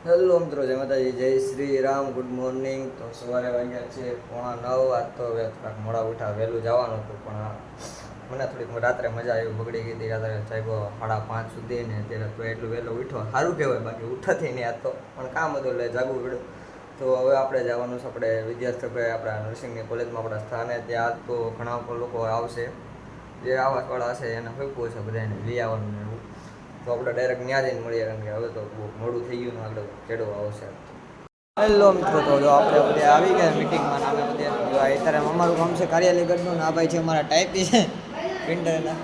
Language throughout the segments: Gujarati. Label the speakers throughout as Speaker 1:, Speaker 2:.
Speaker 1: હેલો મિત્રો, જય માતાજી, જય શ્રી રામ, ગુડ મોર્નિંગ. તો સવારે વાગ્યા છે 8:45. આજ તો હવે થોડાક મોડા ઉઠા, વહેલું જવાનું હતું પણ મને થોડીક રાત્રે મજા આવી, બગડી ગઈ હતી. રાત્રે સાહેબો 5:30 સુધી ને ત્યારે તો એટલું વહેલું ઉઠો સારું કહેવાય, બાકી ઉઠાથી નહીં. આજ તો પણ કામ હતું એટલે જાગવું પડ્યું. તો હવે આપણે જવાનું છે આપણે વિદ્યાર્થી આપણા નર્સિંગની કોલેજમાં આપણા સ્થાને. ત્યાં તો ઘણા લોકો આવશે, જે આવાસવાળા હશે એને ફેંકવું છે બધાને લઈ આવવાનું એવું. તો આપણે ડાયરેક્ટ ત્યાં જઈને મળીએ, કારણ કે હવે તો બહુ મોડું થઈ ગયું ને આગળ ચેડો આવશે. હેલો મિત્રો, તો જો આપણે બધા આવી ગયા મિટિંગમાં. અમે બધા જો અત્યારે અમારું કામ છે કાર્યાલય ગઢનું. આ ભાઈ છે અમારા ટાઈપી છે, પ્રિન્ટરના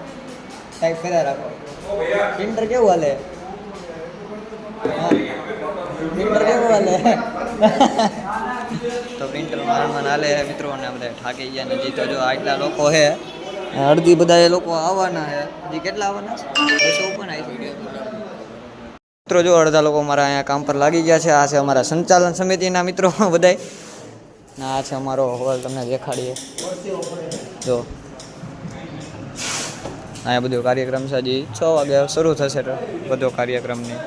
Speaker 1: ટાઈપ કર્યા રાખો. પ્રિન્ટર કેવું હાલે? પ્રિન્ટર કેવું હાલે? તો પ્રિન્ટર મારવાના હાલે મિત્રો. અને બધા થાકી ગયા નથી. તો જો આટલા લોકો છે, અડધી બધા એ લોકો આવવાના છે. હજી કેટલા આવવાના છે? પણ આવી મિત્રો જો અડધા લોકો મારા અહીંયા કામ પર લાગી ગયા છે. આ છે અમારા સંચાલન સમિતિના મિત્રો બધાય. આ છે અમારો હોલ, તમને દેખાડીએ. જો અહીંયા બધો કાર્યક્રમ છે. હજી 6 વાગે શરૂ થશે બધો કાર્યક્રમની.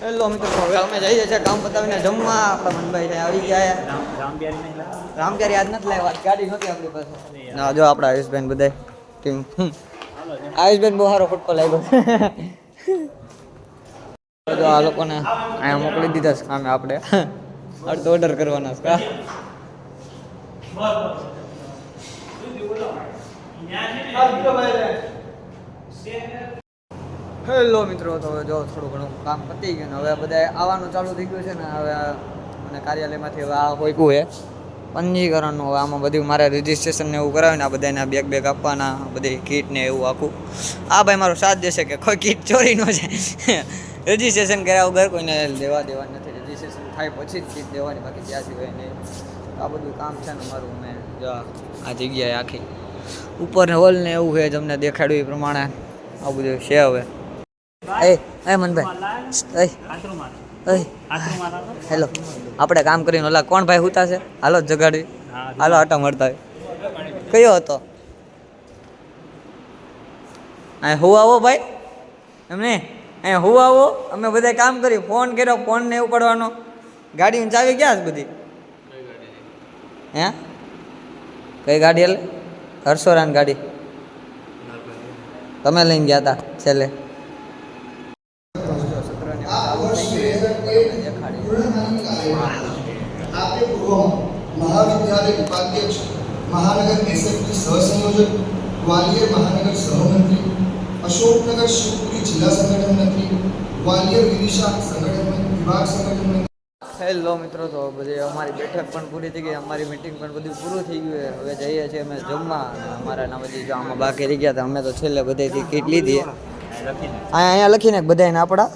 Speaker 1: હેલો મિત્રો, હવે અમે જઈએ છીએ કામ પતાવીને જમવા. આપણા મનભાઈ આવી ગયા. રામપ્યારી આજ નથી લાવ્યા, ગાડી નહોતી આપણી પાસે. ના જો આપણા આયુષભાઈ બધા ટીમ. આયુષભાઈ બહુ સારો ફૂટબોલ લાગ્યો. તો આ લોકોને અહીંયા મોકલી દીધા છે કામે. આપણે અડધો ઓર્ડર કરવાના છે. હેલો મિત્રો, તો હવે જો થોડું ઘણું કામ પતી ગયું ને હવે બધા આવવાનું ચાલુ થઈ ગયું છે ને. હવે મને કાર્યાલયમાંથી હવે આ હોઈકું છે પંજીકરણનું. હવે આમાં બધું મારે રજિસ્ટ્રેશન ને એવું કરાવીને આ બધાને બેગ આપવાના, બધી કીટ ને એવું આખું. આ ભાઈ મારો સાથ દેશે કે કોઈ કીટ ચોરી ન જાય. રજિસ્ટ્રેશન કર્યા વગર કોઈને દેવા નથી. રજિસ્ટ્રેશન થાય પછી જ કીટ દેવાની, બાકી ત્યાં સિવાય નહીં. આ બધું કામ છે ને મારું. મેં જો આ જગ્યાએ આખી ઉપર હોલ ને એવું છે, તમને દેખાડ્યું એ પ્રમાણે આ બધું છે. હવે એ મનભાઈ, હેલો, આપણે કામ કરીને ઓલા કોણ ભાઈ હુતા છે, હાલો જગાડવી, હાલો આટા મળતા હોય. કયો હતો અહીં હું આવો ભાઈ? એમને અહીં હું આવો, અમે બધા કામ કર્યું, ફોન કર્યો, ફોન ને એવું પડવાનો. ગાડીની ચાવી ક્યાં છે બધી? હે કઈ ગાડી? એટલે હર્ષોરાની ગાડી તમે લઈને ગયા હતા છેલ્લે.
Speaker 2: महाविद्यालय उपाध्यक्ष, महानगर एसएफटी सहसंयोजक, ग्वालियर महानगर सहमंत्री, अशोकनगर शिवपुरी जिला संगठन मंत्री, ग्वालियर विदिशा संगठन विभाग संगठन मंत्री.
Speaker 1: હેલો મિત્રો, તો બધી અમારી બેઠક પણ પૂરી થઈ ગઈ, અમારી મિટિંગ પણ બધું પૂરું થઈ ગયું. હવે જઈએ છીએ અમે જમવા. અમારા ના બધી જો આમાં બાકી રહી ગયા હતા. અમે તો છેલ્લે બધાથી કીટ લીધી. અહીંયા લખીને બધાને આપણા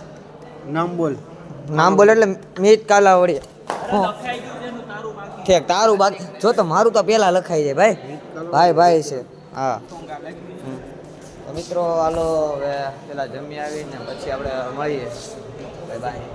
Speaker 1: નામ બોલ એટલે મીત કાલાવડી. ઠીક, તારું બાકી જો તો મારું તો પહેલાં લખાઈ જાય ભાઈ છે. હા તો મિત્રો હાલો હવે પેલા જમી આવીને પછી આપણે મળીએ. બાય.